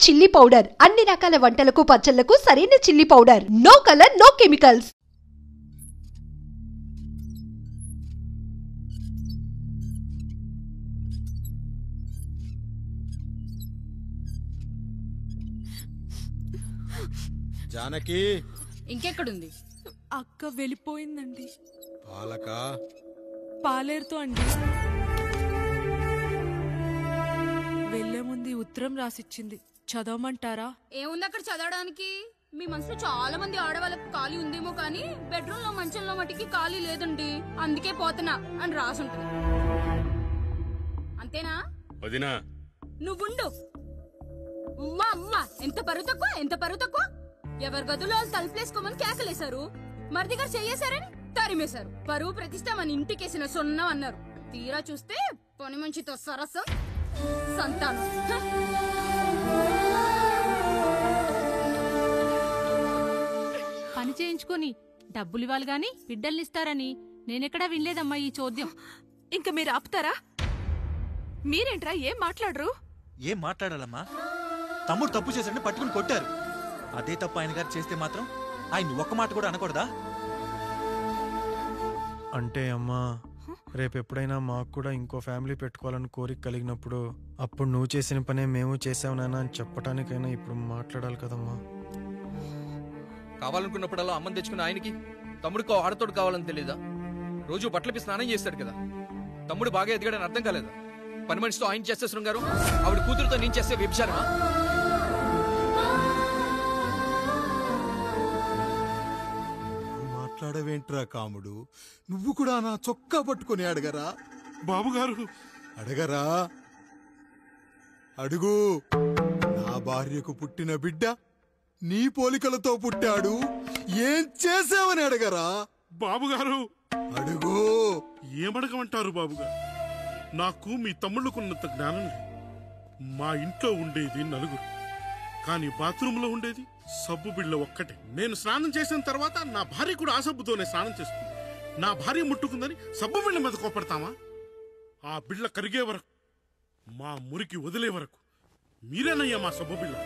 Chilli powder అన్ని రకాల వంటలకు పచ్చళ్లకు సరైన chilli powder. No colour no chemicals. Janaki ఇంకెక్కడుంది? అక్క వెళ్ళిపోయిందండి. పాలక పాలేరుతో అండి. వెళ్లే ముందు ఉత్తరం రాసిచ్చింది, చదవమంటారా? ఏముంది అక్కడ చదవడానికి? మీ మనసులో చాలా మంది ఆడవాళ్ళకి ఖాళీ ఉందేమో కానీ బెడ్రూమ్ లో మంచంలో మట్టికి ఖాళీ లేదండి, అందుకే పోతున్నా అని రాసుంటుంది. అంతేనా వదినా? నువ్వుండు. ఉమ్మా అమ్మా, ఎంత పరువు తక్కువ, ఎంత పరువు తక్కువ. ఎవరి గదులో తలుపులేసుకోమని కేకలేశారు, మరిదిగా చెయ్యేశారని తరిమేశారు. పరువు ప్రతిష్ట మన ఇంటికేసిన సొన్నం అన్నారు. తీరా చూస్తే పని మంచితో సరసం, సంతానం. పని చేయించుకొని డబ్బులు ఇవ్వాలి గాని బిడ్డల్నిస్తారని నేనెక్కడా వినలేదమ్మా ఈ చోద్యం. ఇంక మీరు ఆపుతారా? మీరేంట్రా ఏం మాట్లాడరు? ఏం మాట్లాడాలమ్మా? తమ్ముడు తప్పు చేశాడని పట్టుకుని కొట్టారు. అదే తప్పు ఆయన గారు చేస్తే మాత్రం ఆయన ఒక్క మాట కూడా అనకూడదా? అంటే అమ్మా, రేపెప్పుడైనా మాకు కూడా ఇంకో ఫ్యామిలీ పెట్టుకోవాలని కోరిక కలిగినప్పుడు అప్పుడు నువ్వు చేసిన పనే మేము చేసావు నాన్న అని చెప్పటానికైనా ఇప్పుడు మాట్లాడాలి కదమ్మా. కావాలనుకున్నప్పుడల్లా అమ్మని తెచ్చుకున్న ఆయనకి తమ్ముడికో ఆడతోడు కావాలని తెలీదా? రోజు బట్టలపి స్నానం చేస్తాడు కదా. తమ్ముడు బాగా ఎదిగాడని అర్థం కాలేదా? పని మనిషితో ఆయన చేస్తే శృంగారు, ఆవిడ కూతురుతో నేను చేస్తే వ్యభిచారమా? మాట్లాడవేంట్రా కాముడు? నువ్వు కూడా నా చొక్కా పట్టుకుని అడగరా? బాబుగారు అడగరా? అడుగు. నా భార్యకు పుట్టిన బిడ్డ నీ పోలికలతో పుట్టాడు, ఏం చేసావని అడగరా? బాబుగారు అడుగు. ఏమడగమంటారు బాబుగారు? నాకు మీ తమ్ముళ్ళకున్నంత జ్ఞానం లేదు. మా ఇంట్లో ఉండేది నలుగురు, కానీ బాత్రూంలో ఉండేది సబ్బు బిళ్ళ ఒక్కటే. నేను స్నానం చేసిన తర్వాత నా భార్య కూడా ఆ సబ్బుతోనే స్నానం చేస్తుంది. నా భార్య ముట్టుకుందని సబ్బు బిళ్ళ మీద కోపడతామా? ఆ బిళ్ళ కరిగే వరకు, మా మురికి వదిలే వరకు మీరేనయ్యా మా సబ్బు బిళ్ళ.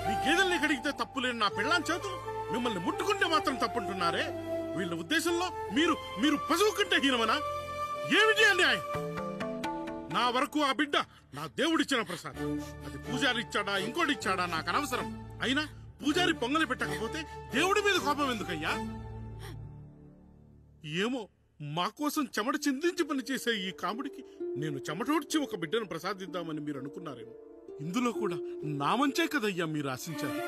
మీ గేదెల్ని కడిగితే తప్పులేని నా పిల్లాని చేతులు మిమ్మల్ని ముట్టుకుంటే మాత్రం తప్పుంటున్నారే. వీళ్ళ ఉద్దేశంలో మీరు పశువు కంటే హీనమనా? ఏమిటి అన్యాయం? నా వరకు ఆ బిడ్డ నా దేవుడిచ్చిన ప్రసాదం. అది పూజారి ఇచ్చాడా ఇంకోటిచ్చాడా నాకు అనవసరం. అయినా పూజారి పొంగలి పెట్టకపోతే దేవుడి మీద కోపం ఎందుకయ్యా? ఏమో, మా కోసం చెమట చిందించి పనిచేసే ఈ కాముడికి నేను చెమటోడ్చి ఒక బిడ్డను ప్రసాదిద్దామని మీరు అనుకున్నారేమో. ఇందులో కూడా నా మంచే కదయ్యా మీరు ఆశించారు.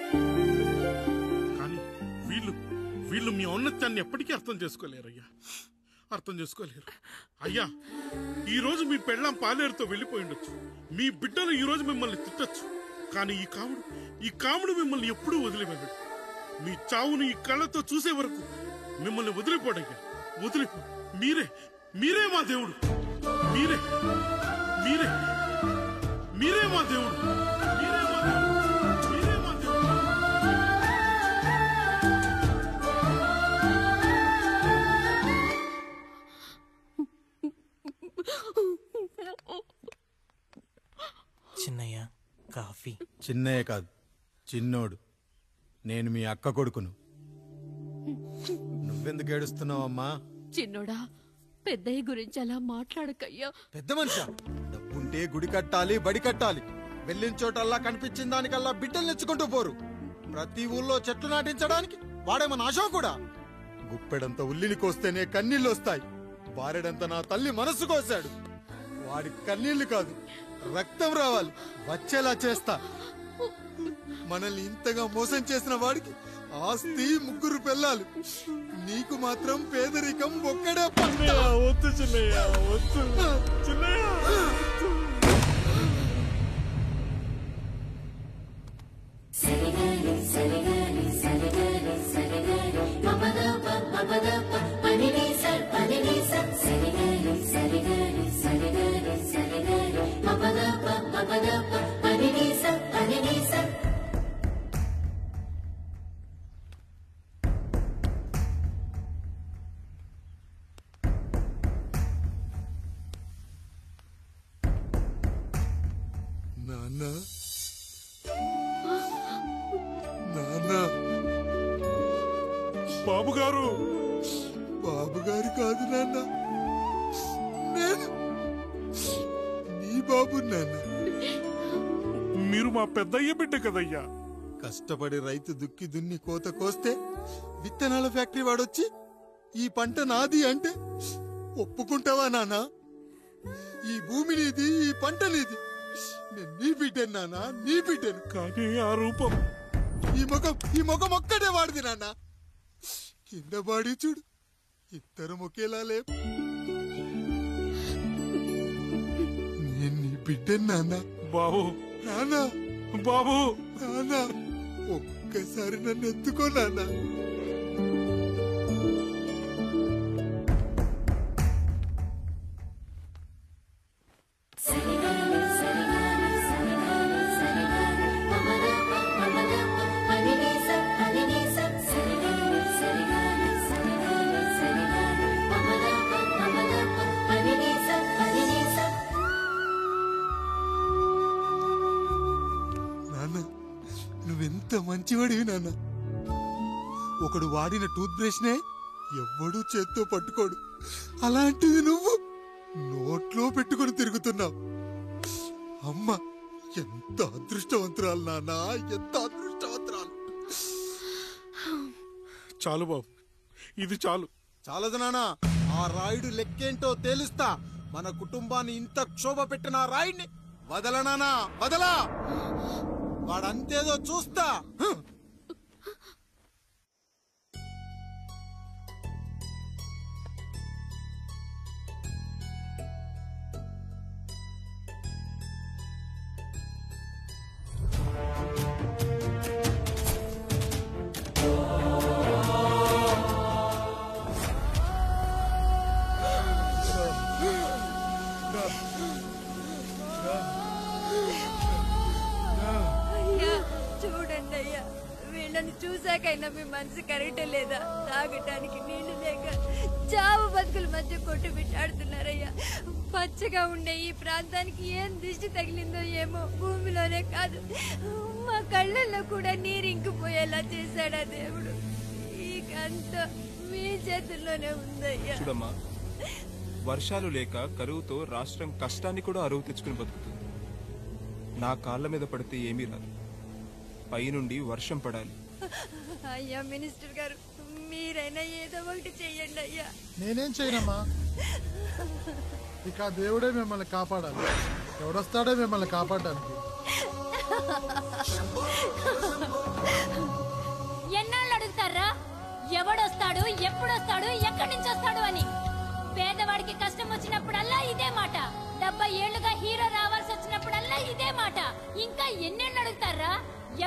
కానీ వీళ్ళు మీ ఔన్నత్యాన్ని ఎప్పటికీ అర్థం చేసుకోలేరయ్యా, అర్థం చేసుకోలేరు. అయ్యా, ఈ రోజు మీ పెళ్ళాం పాలేరుతో వెళ్ళిపోయి ఉండొచ్చు, మీ బిడ్డలు ఈ రోజు మిమ్మల్ని తిట్టచ్చు, కానీ ఈ కాముడు మిమ్మల్ని ఎప్పుడూ వదిలిపోయాడు. మీ చావును ఈ కళ్ళతో చూసే వరకు మిమ్మల్ని వదిలిపోడయ్యా, వదిలిపో. మీరే మా దేవుడు, మీరే మా దేవుడు. చిన్నయ్య కాఫీ. చిన్నయ్య కాదు, చిన్నోడు. నేను మీ అక్క కొడుకును. నువ్వెందుకు ఏడుస్తున్నావమ్మా? చిన్నోడా, పెద్దయ్య గురించి అలా మాట్లాడకయ్యా. పెద్ద మనిషి, డబ్బుంటే గుడి కట్టాలి, బడి కట్టాలి. వెళ్ళిన చోటల్లా కనిపించిన దానికల్లా బిడ్డలు నెచ్చుకుంటూ పోరు. ప్రతి ఊళ్ళో చెట్లు నాటించడానికి వాడేమన్నా అశోకుడా? గుప్పెడంత ఉల్లిని కోస్తేనే కన్నీళ్లు వస్తాయి. బారెడంత నా తల్లి మనసు కోసాడు. వాడి కన్నీళ్లు కాదు, రక్తం రావాలి, వచ్చేలా చేస్తా. మనల్ని ఇంతగా మోసం చేసిన వాడికి ఆస్తి, 3 పిల్లలు. నీకు మాత్రం పేదరికం ఒక్కడే. వద్దు చిన్నయ్య, వద్దు చిన్నయ్య. బాబుగారు బాబుగారు కాదు నాన్న, నేను నీ బాబు నాన్న. మీరు మా పెద్దయ్య బిడ్డ కదయ్యా. కష్టపడి రైతు దుక్కి దున్ని కోత కోస్తే విత్తనాల ఫ్యాక్టరీ వాడొచ్చి ఈ పంట నాది అంటే ఒప్పుకుంటావా నాన్న? ఈ భూమి నీది, ఈ పంట నీది. నేను నీ బిడ్డను నాన్న, నీ బిడ్డను. కానీ ఆ రూపం, ఈ ముఖం ఒక్కడే వాడిది నాన్న. కింద బాడి చూడు, ఇద్దరం ఒకేలా లేవు. నేను నీ బిడ్డను నాన్న. బాబు నాన్న, బాబు నాన్న, ఒక్కసారి నన్ను ఎత్తుకో నాన్న. నువ్వెంత మంచివాడివి నాన్న. ఒకడు వాడిన టూత్ బ్రష్ నే ఎవ్వడూ చేత్తో పట్టుకోడు, అలాంటిది నువ్వు నోట్లో పెట్టుకుని తిరుగుతున్నావు. అమ్మ ఎంత అదృష్టవంతురాలు నాన్న, ఎంత అదృష్టవంతురాలు. చాలు బాబు, ఇది చాలు. చాలదు నాన్న, ఆ రాయుడు లెక్కేంటో తేలుస్తా. మన కుటుంబాన్ని ఇంత క్షోభ పెట్టిన ఆ రాయుడిని వదలనానా, వదలా. వాడంతేదో చూస్తా. చూడండి అయ్యా, వీళ్ళని చూసాకైనా మీ మనసు కరెక్టే లేదా? తాగటానికి నీళ్లు లేక చావు బతుకుల మధ్య కొట్టు బిట్టాడుతున్నారయ్యా. పచ్చగా ఉండే ఈ ప్రాంతానికి ఏం దిష్టి తగిలిందో ఏమో. భూమిలోనే కాదు, మా కళ్ళల్లో కూడా నీరు ఇంకిపోయేలా చేశాడా దేవుడు. ఈకంతా మీ చేతుల్లోనే ఉందయ్యా. చూడమ్మా, వర్షాలు లేక కరువుతో రాష్ట్రం కష్టాన్ని కూడా అరువు తెచ్చుకుని బతుకుతుంది. నా కాళ్ళ మీద పడితే ఏమీ రాదు, పైనుండి వర్షం పడాలి. అయ్యా మినిస్టర్ గారు, మీరైనా ఏదో ఒకటి చెయ్యండి అయ్యా. నేనేం చేయనమ్మా, ఇక దేవుడే మిమ్మల్ని కాపాడాలి. ఎవడొస్తాడో మిమ్మల్ని కాపాడడానికి. ఎన్నాళ్ళు అడుగుతారా ఎవడొస్తాడు, ఎప్పుడొస్తాడు, ఎక్కడి నుంచి వస్తాడు అని? పేదవాడికి కష్టం వచ్చినప్పుడల్లా ఇదే మాట. 70 ఏళ్లుగా హీరో రావాల్సి వచ్చినప్పుడల్లా ఇదే మాట. ఇంకా ఎన్నేళ్ళు అడుగుతారా?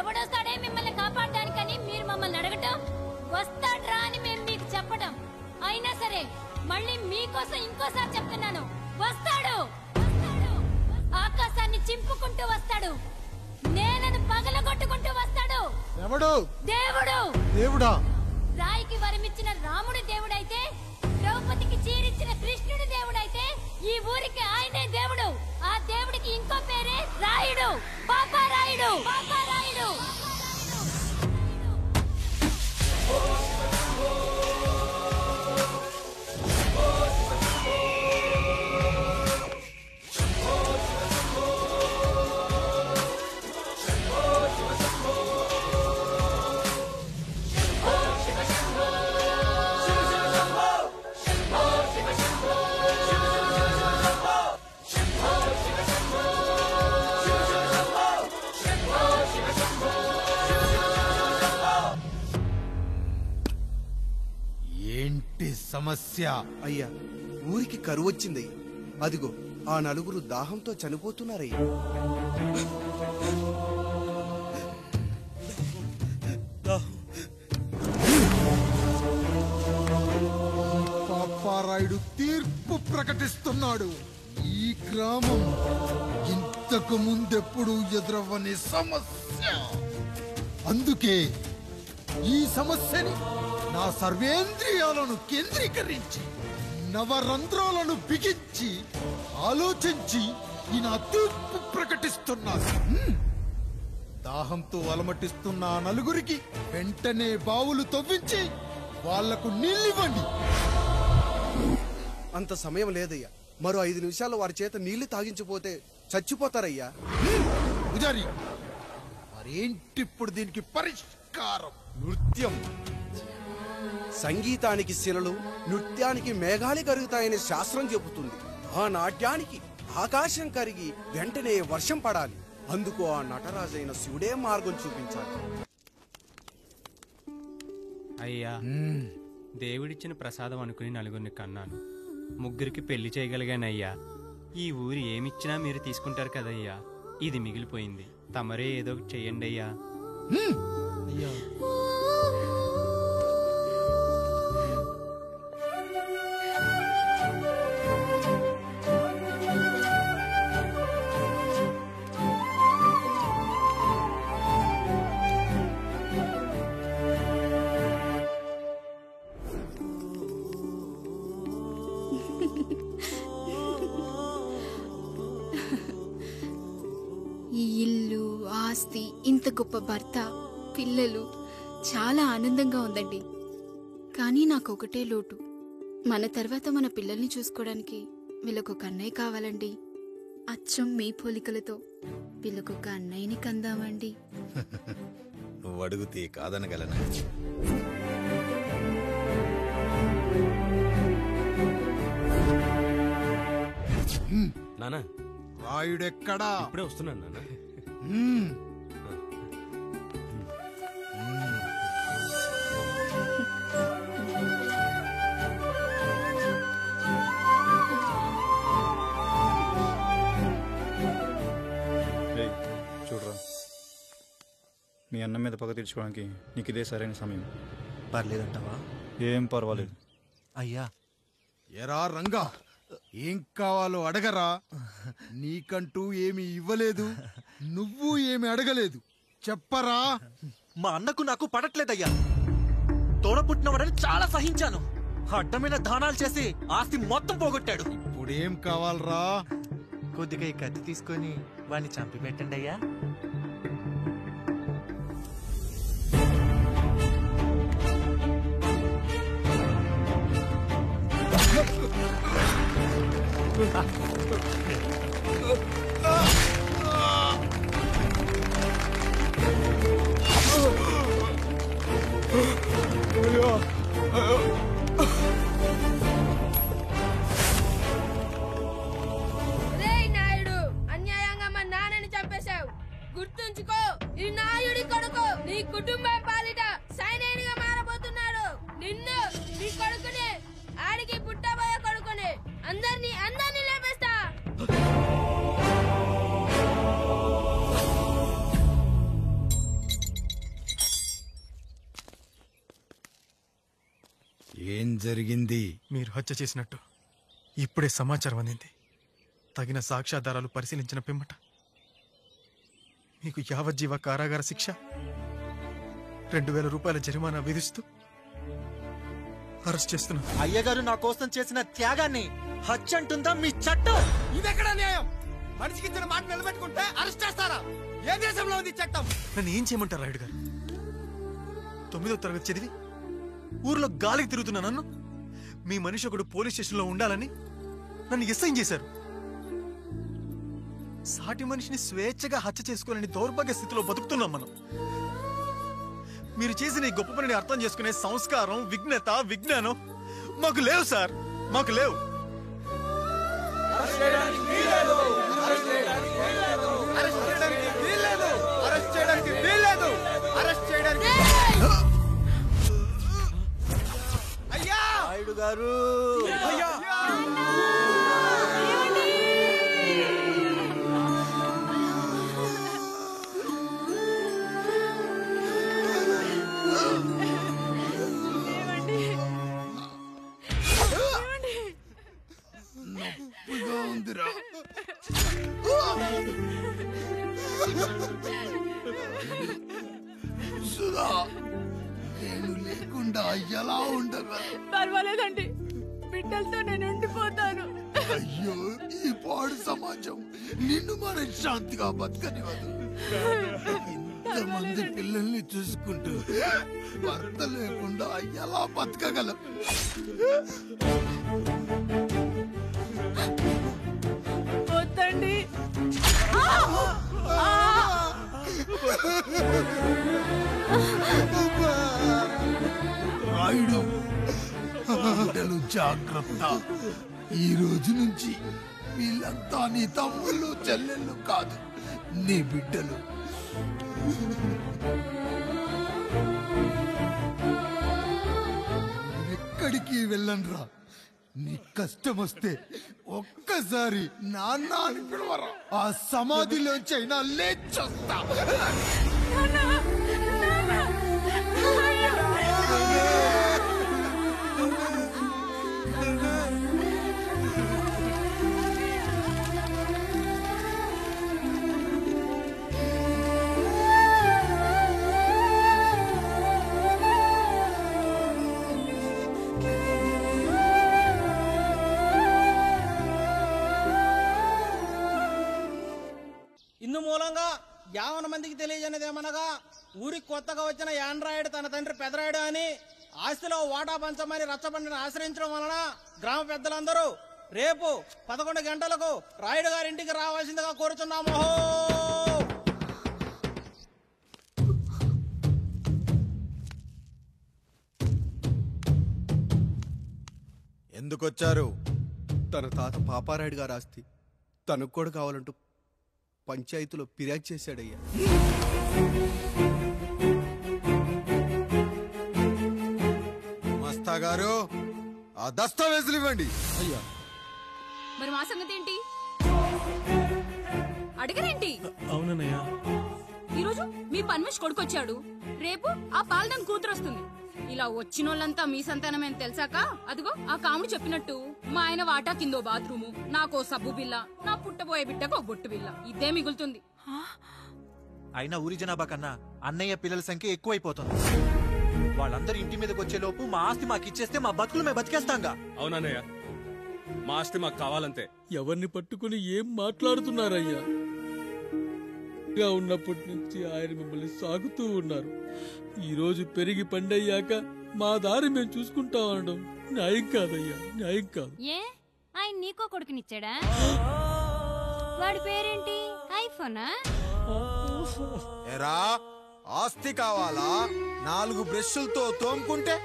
ఎవడొస్తాడే మిమ్మల్ని కాపాడడానికని మీరు మమ్మల్ని అడగటం, వస్తాడ్రా అని మేము మీకు చెప్పడం. అయినా సరే మళ్ళీ మీకోసం ఇంకోసారి చెప్తున్నాను, వస్తాడు. ఆకాశాన్ని చింపుకుంటూ వస్తాడు, నేలను పగలగొట్టుకుంటూ వస్తాడు. ఎవడు? దేవుడు. దేవుడా? రాయికి వరమిచ్చిన రాముడు దేవుడైతే, ద్రౌపదికి చీరిచ్చిన కృష్ణుడు దేవుడైతే, ఈ ఊరికి ఆయనే దేవుడు. ఆ దేవుడికి ఇంకో పేరే రాయుడు. పాపా రాయుడు, పాపా రాయుడు. ఏంటి సమస్య? అయ్యా, ఊరికి కరువు వచ్చింది. అదిగో ఆ నలుగురు దాహంతో చనిపోతున్నారయ్యా. పాపారాయుడు తీర్పు ప్రకటిస్తున్నాడు. ఈ గ్రామం ఇంతకు ముందెప్పుడు ఎదురవ్వని సమస్య. అందుకే ఈ సమస్యని నా సర్వేంద్రియాలను కేంద్రీకరించి, నవరంధ్రాలను బిగించి ఆలోచించి ఈ నా తీర్పు ప్రకటిస్తున్నాను. దాహంతో అలమటిస్తున్న ఆ నలుగురికి వెంటనే బావులు తవ్వించి వాళ్లకు నీళ్ళివ్వండి. అంత సమయం లేదయ్యా. మరో 5 నిమిషాల్లో వారి చేత నీళ్లు తాగించిపోతే చచ్చిపోతారయ్యా. పూజారి, మరేంటిప్పుడు దీనికి పరిష్కారం? నృత్యం. సంగీతానికి శిలలు, నృత్యానికి మేఘాలు కరుగుతాయని శాస్త్రం చెబుతుంది. ఆ నాట్యానికి ఆకాశం కరిగి వెంటనే వర్షం పడాలి. అందుకు ఆ నటరాజైన శివుడే మార్గం చూపించాలి. అయ్యా, దేవుడిచ్చిన ప్రసాదం అనుకుని నలుగురిని కన్నాను. 3 పెళ్లి చేయగలిగానయ్యా. ఈ ఊరి ఏమిచ్చినా మీరు తీసుకుంటారు కదయ్యా. ఇది మిగిలిపోయింది. తమరే ఏదో చెయ్యండి అయ్యా. ఈ ఇల్లు, ఆస్తి, ఇంత గొప్ప భర్త, పిల్లలు, చాలా ఆనందంగా ఉందండి. కానీ నాకు ఒకటే లోటు. మన తర్వాత మన పిల్లల్ని చూసుకోవడానికి వీళ్ళకొక అన్నయ్య కావాలండి. అచ్చం మీ పోలికలతో వీళ్ళకొక అన్నయ్యని కందామండి. నువ్వు అడుగుతే కాదనగలనా? నానా, రాయుడెక్కడా? ఇప్పుడే వస్తున్నాను నాన్న. చూడరా, మీ అన్న మీద పగ తీర్చుకోవడానికి నీకు ఇదే సరైన సమయం. పర్లేదంటావా? ఏం పర్వాలేదు. అయ్యా, ఎరా రంగా, ఏం కావాలో అడగరా. నీకంటూ ఏమి ఇవ్వలేదు, నువ్వు ఏమి అడగలేదు. చెప్పరా. మా అన్నకు నాకు పడట్లేదయ్యా. తోడ పుట్టినవాడని చాలా సహించాను. అడ్డమైన దానాలు చేసి ఆస్తి మొత్తం పోగొట్టాడు. ఇప్పుడేం కావాలరా? కొద్దిగా ఈ కత్తి తీసుకొని వాడిని చంపి పెట్టండి అయ్యా. నాయుడు, అన్యాయంగా మా నాన్నని చంపేశావు. గుర్తుంచుకో, ఈ నాయుడి కొడుకు నీ కుటుంబం పాలిట సైనికుడిగా మారబోతున్నాడు. నిన్ను, నీ కొడుకుని, ఆడికి పుట్టబోయే కొడుకుని అందరినీ లేపేస్తా. ఏం జరిగింది? మీరు హత్య చేసినట్టు ఇప్పుడే సమాచారం అందింది. తగిన సాక్ష్యాధారాలు పరిశీలించిన పిమ్మట మీకు యావజ్జీవ కారాగార శిక్ష, 2000 రూపాయల జరిమానా విధిస్తూ అరెస్ట్ చేస్తున్నా. అయ్యగారు నా కోసం చేసిన త్యాగాన్ని హత్య అంటుందా మీ చట్టం? ఇదెక్కడ న్యాయం? మనిషికి ఇచ్చిన మాట నిలబెట్టుకుంటే అరెస్ట్ చేస్తారా? ఏ దేశంలో ఉంది చట్టం? నన్ను ఏం చేయమంటారు రాయుడు గారు? 9వ తరగతి చదివి ఊర్లో గాలికి తిరుగుతున్నా నన్ను మీ మనిషి ఒకడు పోలీస్ స్టేషన్లో ఉండాలని నన్ను ఎస్ఐన్ చేశారు. సాటి మనిషిని స్వేచ్ఛగా హత్య చేసుకోవాలని దౌర్భాగ్య స్థితిలో బతుకుతున్నాం మనం. మీరు చేసిన ఈ గొప్ప పనిని అర్థం చేసుకునే సంస్కారం, విజ్ఞత, విజ్ఞానం మాకు లేవు సార్, మాకు లేవు. నాయుడు గారు, నొప్పిగా ఉందిరా. సుధా, నేను లేకుండా ఎలా ఉండగా? పర్వాలేదండి, బిడ్డలతో నేను ఉండిపోతాను. అయ్యో, ఈ పాడు సమాజం నిన్ను మనశ్శాంతిగా బతకనివ్వదు. మంది పిల్లల్ని చూసుకుంటూ భర్త లేకుండా ఎలా బతకగలం? వద్దండి. రాయుడు, బిడ్డలు జాగ్రత్త. ఈ రోజు నుంచి వీళ్ళంతా నీ తమ్ముళ్ళు చెల్లెళ్ళు కాదు, నీ బిడ్డలు. ఎక్కడికి వెళ్ళనరా. నీ కష్టం వస్తే ఒక్కసారి నాన్న అని పిలవరా. ఆ సమాధిలోంచి అయినా లేచొస్తా. ఇందు మూలంగా 50 మందికి తెలియజేయనిదేమనగా ఊరికి కొత్తగా వచ్చిన యాండ్రాయిడ్ తన తండ్రి పెదరాయుడు అని ఆస్తిలో వాటా పంచమని రచ్చబండిని ఆశ్రయించడం వలన గ్రామ పెద్దలందరూ రేపు 11 గంటలకు రాయుడు గారింటికి రావాల్సిందిగా కోరుచున్నాము. ఎందుకొచ్చారు? తన తాత పాపారాయుడు గారు ఆస్తి తనకు కూడా కావాలంటూ పంచాయతీలో ఫిర్యాదు చేశాడయ్యా. మస్తా గారు, ఆ దస్తావేజులు ఇవ్వండి. అయ్యా, మరి మా సంగతి ఏంటి? అడగరేంటి? అవునన్నయ్య, ఈరోజు మీ పన్మేష్ కొడుకొచ్చాడు, రేపు ఆ పాలదం కూతురు వస్తుంది. ఇలా వచ్చినోళ్ళంతా మీ సంతానమే అని తెలిసాక అదిగో ఆ కాముడు చెప్పినట్టు మా ఆయన వాటా కిందో బాత్రూము, నాకో సబ్బు బిల్ల, నా పుట్టబోయే బిడ్డకు ఒక బొట్టు బిల్ల, ఇదే మిగులుతుంది. అయినా ఊరి జనాభా కన్నా అన్నయ్య పిల్లల సంఖ్య ఎక్కువైపోతుంది. వాళ్ళందరూ ఇంటి మీదకి వచ్చే లోపు మా ఆస్తి మాకు ఇచ్చేస్తే మా బతుకులు మేము బతికేస్తాంగా. అవునన్నయ్య, మా ఆస్తి మాకు కావాలంతే. ఎవరిని పట్టుకుని ఏం మాట్లాడుతున్నారయ్యా? గా ఉన్నప్పటి నుంచి ఆయన మిమ్మల్ని సాగుతూ ఉన్నారు. ఈ రోజు పెరిగి పండయ్యాక మా దారి మేము చూసుకుంటాం అనడం న్యాయం కాదయ్యా, న్యాయం కాదు. ఏ ఆయన నీకో కొడుకునిచ్చాడా? వాడి పేరేంటి? ఐఫోనా? ఎరా, ఆస్తి కావాలా? 4 బ్రష్లతో తోముకుంటే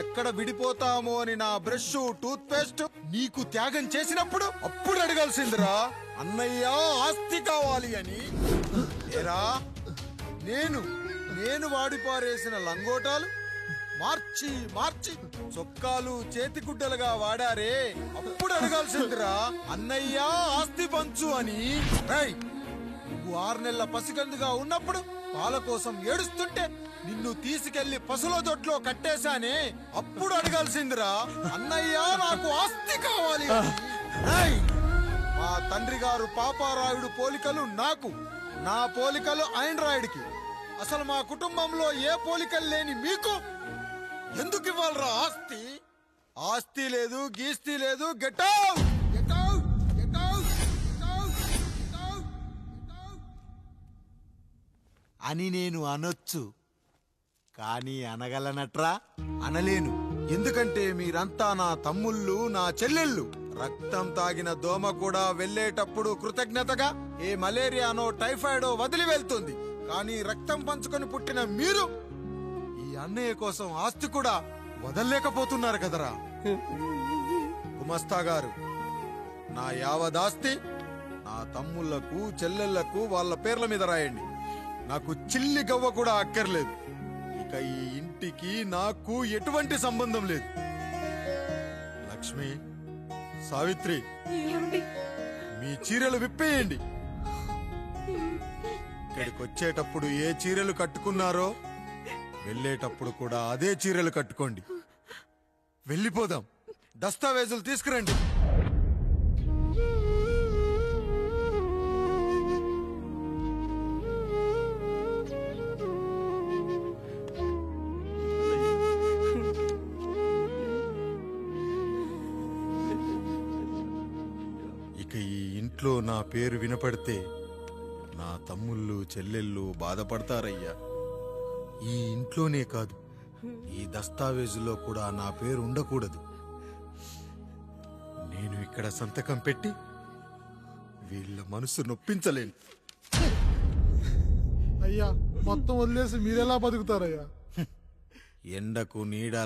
ఎక్కడ విడిపోతామో అని నా బ్రష్ టూత్ పేస్ట్ నీకు త్యాగం చేసినప్పుడు అప్పుడు అడగాల్సిందిరా అన్నయ్య ఆస్తి కావాలి అని. ఎరా, నేను వాడిపారేసిన లంగోటాలు మార్చి మార్చి చొక్కాలు చేతిగుడ్డలుగా వాడారే, అప్పుడు అడగాల్సిందిరా అన్నయ్య ఆస్తి పంచు అని. నువ్వు 6 నెలల పసికందుగా ఉన్నప్పుడు పాల కోసం ఏడుస్తుంటే నిన్ను తీసుకెళ్లి పసుల దొడ్లో కట్టేశానే, అప్పుడు అడగాల్సిందిరా అన్నయ్య నాకు ఆస్తి కావాలి అని. మా తండ్రి గారు పాపారాయుడు పోలికలు నాకు, నా పోలికలు ఆండ్రాయిడ్కి. అసలు మా కుటుంబంలో ఏ పోలికలు లేని మీకు ఎందుకు ఇవ్వాలరా ఆస్తి? ఆస్తి లేదు, గీస్తి లేదు. Get out, get out, get out, get out, get out అని నేను అనొచ్చు, కానీ అనగలనట్రా? అనలేను. ఎందుకంటే మీరంతా నా తమ్ముళ్ళు, నా చెల్లెళ్ళు. రక్తం తాగిన దోమ కూడా వెళ్ళేటప్పుడు కృతజ్ఞతగా ఏ మలేరియానో టైఫాయిడో వదిలి వెళ్తుంది. కానీ రక్తం పంచుకొని పుట్టిన మీరు ఈ అన్నయ్య కోసం ఆస్తి కూడా వదల్లేకపోతున్నారు కదరా. గుమస్తా గారు, నా యావదాస్తి నా తమ్ముళ్లకు చెల్లెళ్లకు వాళ్ళ పేర్ల మీద రాయండి. నాకు చిల్లి గవ్వ కూడా అక్కర్లేదు. ఇక ఈ ఇంటికి నాకు ఎటువంటి సంబంధం లేదు. లక్ష్మి, సావిత్రి, మీ చీరలు విప్పేయండి. ఇక్కడికి వచ్చేటప్పుడు ఏ చీరలు కట్టుకున్నారో వెళ్ళేటప్పుడు కూడా అదే చీరలు కట్టుకోండి. వెళ్ళిపోదాం. దస్తావేజులు తీసుకురండి. ఇక ఈ ఇంట్లో నా పేరు వినపడితే నా తమ్ముళ్ళు చెల్లెళ్ళు బాధపడతారయ్యా. ఈ ఇంట్లోనే కాదు, ఈ దస్తావేజులో కూడా నా పేరు ఉండకూడదు. నేను ఇక్కడ సంతకం పెట్టి వీళ్ళ మనసు నొప్పించలేను. అయ్యా మొత్తం వదిలేసి మీరెలా బతుకుతారయ్యా? ఎండకు నీడ